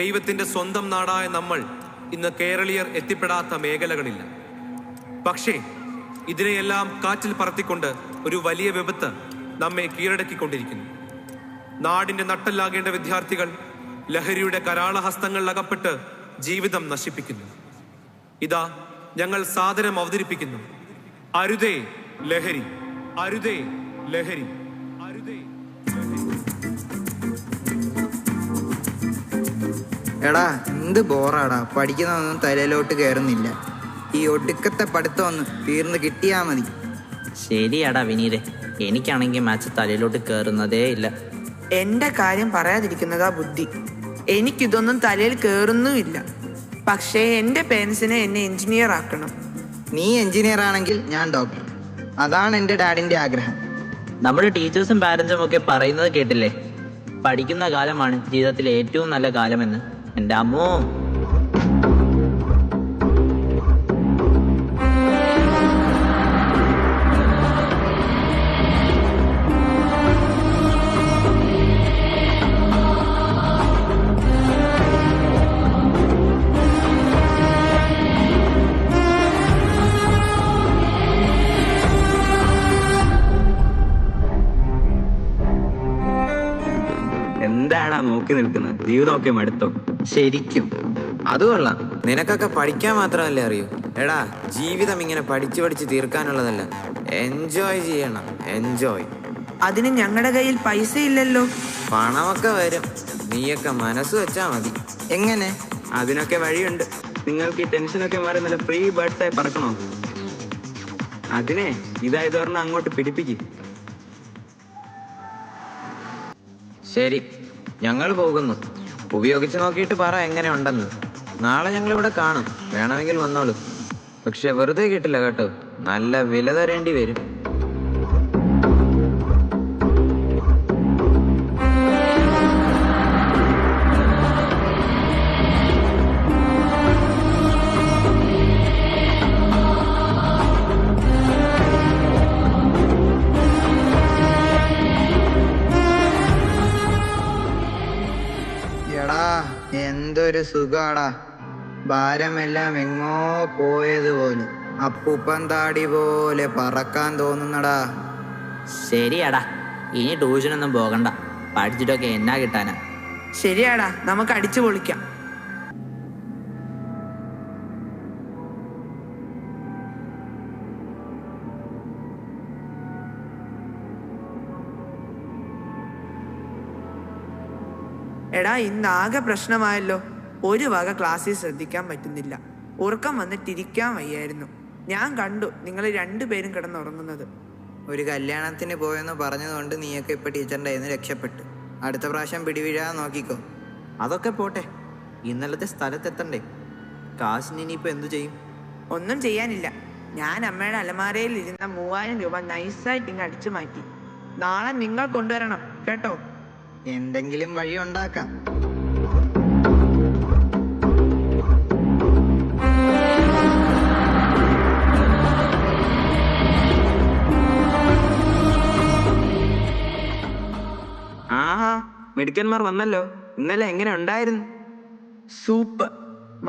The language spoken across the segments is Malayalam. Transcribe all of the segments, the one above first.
ദൈവത്തിൻ്റെ സ്വന്തം നാടായ നമ്മൾ ഇന്ന് കേരളീയർ എത്തിപ്പെടാത്ത മേഖലകളില്ല. പക്ഷേ ഇതിനെയെല്ലാം കാറ്റിൽ പറത്തിക്കൊണ്ട് ഒരു വലിയ വിപത്ത് നമ്മെ കീഴടക്കിക്കൊണ്ടിരിക്കുന്നു. നാടിൻ്റെ നട്ടല്ലാകേണ്ട വിദ്യാർത്ഥികൾ ലഹരിയുടെ കരാളഹസ്തങ്ങളിൽ അകപ്പെട്ട് ജീവിതം നശിപ്പിക്കുന്നു. ഇതാ ഞങ്ങൾ സാദരം അവതരിപ്പിക്കുന്നു, അരുതേ ലഹരി, അരുതേ ലഹരി, അരുതേ. എടാ എന്ത് ബോറാടാ, പഠിക്കുന്നതൊന്നും തലയിലോട്ട് കയറുന്നില്ല. ഈ ഒടുക്കത്തെ പഠിത്തം ഒന്ന് തീർന്ന് കിട്ടിയാ മതി. ശരിയാടാ വിനീരെ, എനിക്കാണെങ്കിൽ മാത്സ് തലയിലോട്ട് കയറുന്നതേ ഇല്ല. എൻ്റെ കാര്യം പറയാതിരിക്കുന്നതാ ബുദ്ധി. എനിക്കിതൊന്നും തലയിൽ കയറുന്നുമില്ല. പക്ഷേ എൻ്റെ പേരൻസിനെ എന്നെ എഞ്ചിനീയർ ആക്കണം. നീ എഞ്ചിനീയർ ആണെങ്കിൽ ഞാൻ ഡോക്ടർ. അതാണ് എൻ്റെ ഡാഡിൻ്റെ ആഗ്രഹം. നമ്മുടെ ടീച്ചേഴ്സും പാരൻസും ഒക്കെ പറയുന്നത് കേട്ടില്ലേ, പഠിക്കുന്ന കാലമാണ് ജീവിതത്തിലെ ഏറ്റവും നല്ല കാലമെന്ന്. എൻ്റെ അമ്മോ, എന്താടാ നോക്കി നിൽക്കുന്നത്? ജീവിതമൊക്കെ മടുത്തോ? ശരിക്കും അത് കൊള്ളാം. നിനക്കൊക്കെ പഠിക്കാൻ മാത്രമല്ലേ അറിയൂ. എടാ, ജീവിതം ഇങ്ങനെ പഠിച്ചു പഠിച്ച് തീർക്കാനുള്ളതല്ല, എൻജോയ് ചെയ്യണം. എൻജോയ്. അതിന് ഞങ്ങളുടെ കയ്യിൽ പൈസ ഇല്ലല്ലോ. പണമൊക്കെ വരും, നീയൊക്കെ മനസ്സ് വെച്ചാ മതി. എങ്ങനെ? അതിനൊക്കെ വഴിയുണ്ട്. നിങ്ങൾക്ക് ഈ ടെൻഷനൊക്കെ മാറി നല്ല ഫ്രീ ബേർഡ്സായി പറക്കണോ? അതിനെ ഇതായത് പറഞ്ഞാൽ അങ്ങോട്ട് പിടിപ്പിക്കും. ശരി, ഞങ്ങൾ പോകുന്നു. ഉപയോഗിച്ച് നോക്കിയിട്ട് പറ എങ്ങനെ ഉണ്ടെന്ന്. നാളെ ഞങ്ങളിവിടെ കാണും, വേണമെങ്കിൽ വന്നോളൂ. പക്ഷെ വെറുതെ കിട്ടില്ല കേട്ടോ, നല്ല വില തരേണ്ടി വരും. എടാ എന്തൊരു സുഖാടാ, ഭാരമെല്ലാം എങ്ങോ പോയതുപോലെ അപ്പൂപ്പൻ താടി പോലെ പറക്കാൻ തോന്നുന്നടാ. ശരിയാടാ, ഇനി ട്യൂഷനൊന്നും പോകണ്ട. പഠിച്ചിട്ടൊക്കെ എന്നാ കിട്ടാനാ. ശരിയാടാ, നമുക്ക് അടിച്ചു പൊളിക്കാം. എടാ, ഇന്നാകെ പ്രശ്നമായല്ലോ. ഒരു വക ക്ലാസ്സിൽ ശ്രദ്ധിക്കാൻ പറ്റുന്നില്ല. ഉറക്കം വന്നിട്ടിരിക്കാൻ വയ്യായിരുന്നു. ഞാൻ കണ്ടു നിങ്ങൾ രണ്ടുപേരും കിടന്നുറങ്ങുന്നത്. ഒരു കല്യാണത്തിന് പോയെന്ന് പറഞ്ഞതുകൊണ്ട് നീയൊക്കെ ഇപ്പൊ ടീച്ചറിൻ്റെ കയ്യിൽ നിന്ന് രക്ഷപ്പെട്ടു. അടുത്ത പ്രാവശ്യം പിടിവീഴാൻ നോക്കിക്കോ. അതൊക്കെ പോട്ടെ, ഇന്നലത്തെ സ്ഥലത്തെത്തണ്ടേ? കാശിന് ഇനിയിപ്പോൾ എന്തു ചെയ്യും? ഒന്നും ചെയ്യാനില്ല. ഞാൻ അമ്മയുടെ അലമാരയിൽ ഇരുന്ന 3000 രൂപ നൈസായിട്ട് ഇങ്ങ് അടിച്ചു മാറ്റി. നാളെ നിങ്ങൾ കൊണ്ടുവരണം കേട്ടോ. എന്തെങ്കിലും വഴി ഉണ്ടാക്കാം. ആഹാ, മിടുക്കന്മാർ വന്നല്ലോ. ഇന്നലെ എങ്ങനെ ഉണ്ടായിരുന്നു? സൂപ്പർ.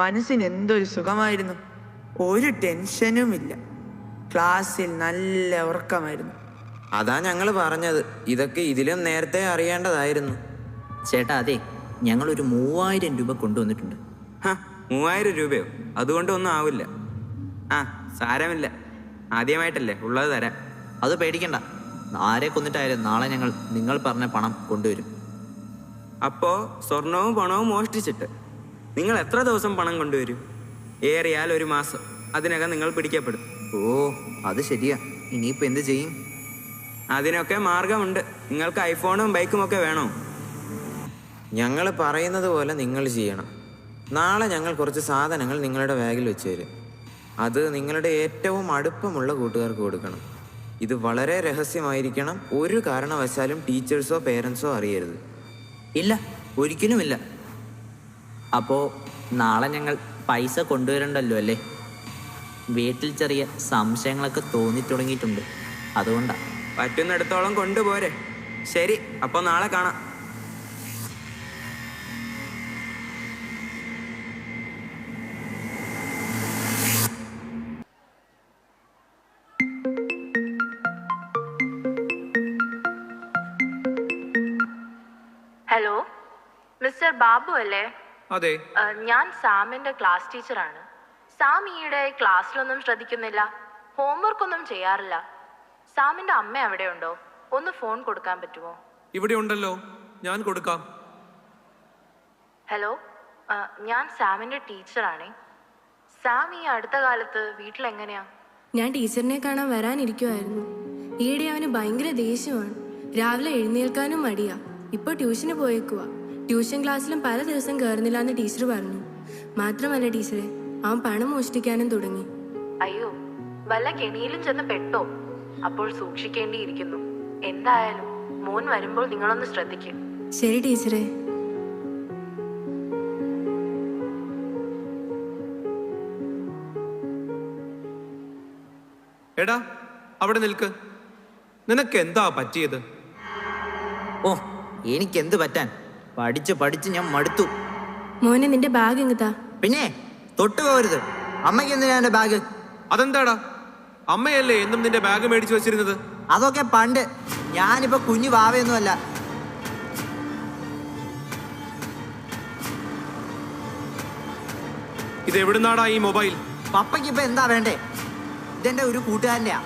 മനസ്സിന് എന്തൊരു സുഖമായിരുന്നു. ഒരു ടെൻഷനുമില്ല. ക്ലാസ്സിൽ നല്ല ഉറക്കമായിരുന്നു. അതാ ഞങ്ങൾ പറഞ്ഞത്, ഇതൊക്കെ ഇതിലും നേരത്തെ അറിയേണ്ടതായിരുന്നു. ചേട്ടാ, അതെ, ഞങ്ങളൊരു 3000 രൂപ കൊണ്ടുവന്നിട്ടുണ്ട്. 3000 രൂപയോ? അതുകൊണ്ട് ഒന്നും ആവില്ല. ആ, സാരമില്ല, ആദ്യമായിട്ടല്ലേ, ഉള്ളത് തരാം. അത് പേടിക്കണ്ട, ആരെ കൊന്നിട്ടായാലും നാളെ ഞങ്ങൾ നിങ്ങൾ പറഞ്ഞ പണം കൊണ്ടുവരും. അപ്പോൾ സ്വർണവും പണവും മോഷ്ടിച്ചിട്ട് നിങ്ങൾ എത്ര ദിവസം പണം കൊണ്ടുവരും? ഏറിയാൽ 1 മാസം. അതിനകം നിങ്ങൾ പിടിക്കപ്പെടും. ഓ, അത് ശരിയാ. ഇനിയിപ്പോൾ എന്ത് ചെയ്യും? അതിനൊക്കെ മാർഗമുണ്ട്. നിങ്ങൾക്ക് ഐഫോണും ബൈക്കും ഒക്കെ വേണോ? ഞങ്ങൾ പറയുന്നത് പോലെ നിങ്ങൾ ചെയ്യണം. നാളെ ഞങ്ങൾ കുറച്ച് സാധനങ്ങൾ നിങ്ങളുടെ ബാഗിൽ വെച്ച് തരും. അത് നിങ്ങളുടെ ഏറ്റവും അടുപ്പമുള്ള കൂട്ടുകാർക്ക് കൊടുക്കണം. ഇത് വളരെ രഹസ്യമായിരിക്കണം. ഒരു കാരണവശാലും ടീച്ചേഴ്സോ പേരൻസോ അറിയരുത്. ഇല്ല, ഒരിക്കലുമില്ല. അപ്പോൾ നാളെ ഞങ്ങൾ പൈസ കൊണ്ടുവരണ്ടല്ലോ അല്ലേ? വീട്ടിൽ ചെറിയ സംശയങ്ങളൊക്കെ തോന്നിത്തുടങ്ങിയിട്ടുണ്ട്, അതുകൊണ്ടാണ്. പറ്റുന്നിടത്തോളം കൊണ്ടുപോരെ. ശരി, അപ്പോൾ നാളെ കാണാം. ഹലോ, മിസ്റ്റർ ബാബു അല്ലേ? അതെ. ഞാൻ സാമിന്റെ ക്ലാസ് ടീച്ചറാണ്. സാം ഈയിടെ ക്ലാസ്സിലൊന്നും ശ്രദ്ധിക്കുന്നില്ല, ഹോംവർക്ക് ഒന്നും ചെയ്യാറില്ല. സാമിന്റെ അമ്മ അവിടെ ഉണ്ടോ? ഒന്ന് ഫോൺ കൊടുക്കാൻ പറ്റുമോ? ഇവിടെ ഉണ്ടല്ലോ, ഞാൻ കൊടുക്കാം. ഹലോ, ഞാൻ സാമിന്റെ ടീച്ചറാണേ. സാം ഈ അടുത്ത കാലത്ത് വീട്ടിലെങ്ങനെയാ? ഞാൻ ടീച്ചറിനെ കാണാൻ വരാനിരിക്കുമായിരുന്നു. ഈയിടെ അവന് ഭയങ്കര ദേഷ്യമാണ്. രാവിലെ എഴുന്നേൽക്കാനും മടിയാ. ഇപ്പോൾ ട്യൂഷന് പോയേക്കുവാ. ട്യൂഷൻ ക്ലാസ്സിലും പല ദിവസം കയറുന്നില്ല എന്ന് ടീച്ചർ പറഞ്ഞു. മാത്രമല്ല ടീച്ചറെ, അവൻ പണം മോഷ്ടിക്കാനും തുടങ്ങി. അയ്യോ, വല്ല കെണിയിലും ചെന്ന് പെട്ടോ? അപ്പോൾ സൂക്ഷിക്കേണ്ടിയിരിക്കുന്നു. എന്തായാലും മോൻ വരുമ്പോൾ നിങ്ങളൊന്ന് ശ്രദ്ധിക്കും. ശരി ടീച്ചറെ. എടാ, അവിടെ നിൽക്ക്. നിനക്ക് എന്താ പറ്റിയത്? ഓ, എനിക്കെന്ത് പറ്റാൻ? പഠിച്ച് പഠിച്ച് ഞാൻ മടുത്തു. മോനെ നിന്റെ ബാഗ് എങ്ങത്താ? പിന്നെ തൊട്ടു പോകരുത്. അമ്മയ്ക്ക് എന്തിനാ എന്റെ ബാഗ്? അതെന്താടാ? അമ്മയല്ലേ എന്നും നിന്റെ ബാഗ് മേടിച്ചു വെച്ചിരുന്നത്? അതൊക്കെ പണ്ട്. ഞാനിപ്പോ കുഞ്ഞു വാവയൊന്നുമല്ല. ഇത് എവിടുന്നാടാ ഈ മൊബൈൽ? പപ്പയ്ക്ക് ഇപ്പൊ എന്താ വേണ്ടേ? ഇതെന്റെ ഒരു കൂട്ടുകാരനെയാ.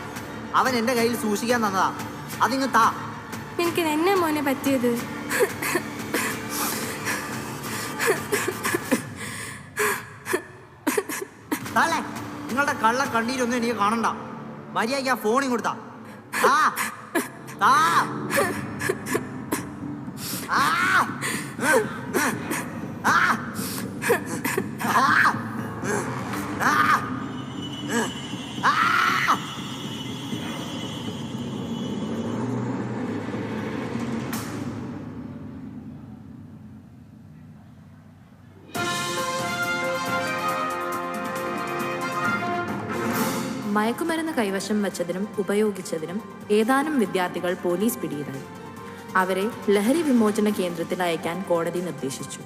അവൻ എന്റെ കയ്യിൽ സൂക്ഷിക്കാൻ തന്നതാ. അതിങ്ങ് താ. എനിക്ക് എന്നെ മോനെ പറ്റിയത്? താളെ, നിങ്ങളുടെ കള്ള കണ്ണീരൊന്നും എനിക്ക് കാണണ്ട. മര്യാദയ്ക്ക് ആ ഫോണിൽ കൊടുത്താ. ആ താ. ആ ആ മയക്കുമരുന്ന് കൈവശം വച്ചതിനും ഉപയോഗിച്ചതിനും ഏതാനും വിദ്യാർത്ഥികൾ പോലീസ് പിടിയിലായി. അവരെ ലഹരി വിമോചന കേന്ദ്രത്തിൽ അയക്കാൻ കോടതി നിർദ്ദേശിച്ചു.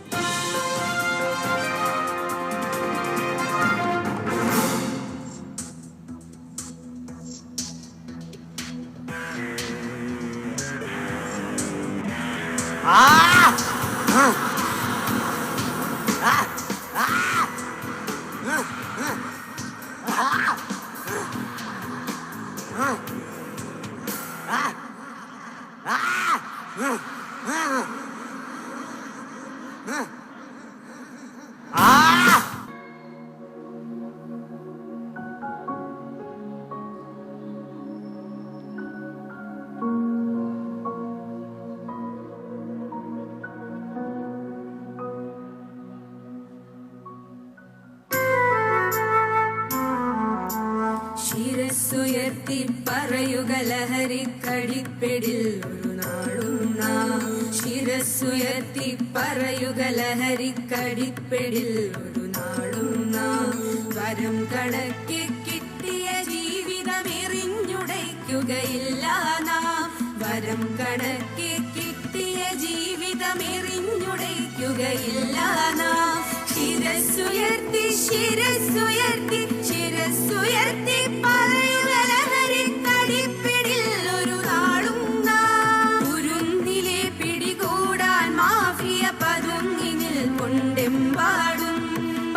ശിരസ്സുയർത്തി പറയുക ലഹരിക്കടിപ്പിടിൽ ഒരു നാളും നാം. ശിരസ്സുയർത്തി പറയുക ലഹരിക്കടിപ്പിടിൽ ഒരു നാളും നാം. വരം കണക്കെ കിട്ടിയ ജീവിതം എറിഞ്ഞുടയ്ക്കുകയില്ല നാം. വരം കണക്കെ കിട്ടിയ ജീവിതം എറിഞ്ഞുടയ്ക്കുകയില്ല നാം. ശിരസ്സുയർത്തി ശിരസ്സുയർത്തി ശിരസ്സുയർത്തി പറയുക ലഹരിക്കടിപ്പിടിൽ ഒരു നാളും നാം. ഉരുന്നിലെ പിടികൂടാൻ മാഫിയ പതുങ്ങി നിൽക്കൊണ്ടെമ്പാടും.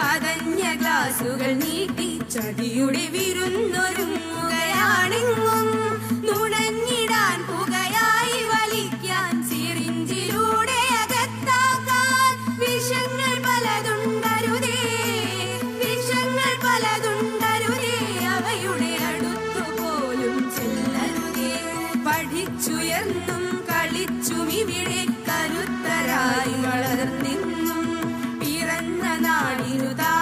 പതഞ്ഞ ഗ്ലാസുകൾ നീട്ടി ചതിയുടെ വിരുന്നൊരുങ്ങുകയാണെങ്ങും. നുണഞ്ഞിടാൻ പുകയായി വലിക്കാൻ സിറിഞ്ചിലൂടെ അകത്താക്കാൻ വിഷങ്ങൾ പലതുണ്ടരുതേ. വിഷങ്ങൾ പലതുണ്ടരുതേ. അവയുടെ അടുത്തുപോലും ചെല്ലരുതേ. പഠിച്ചുയർന്നും കളിച്ചും ഇവിടെ കരുത്തരായി വളർന്നിന്നും പിറന്ന നാടിനു താ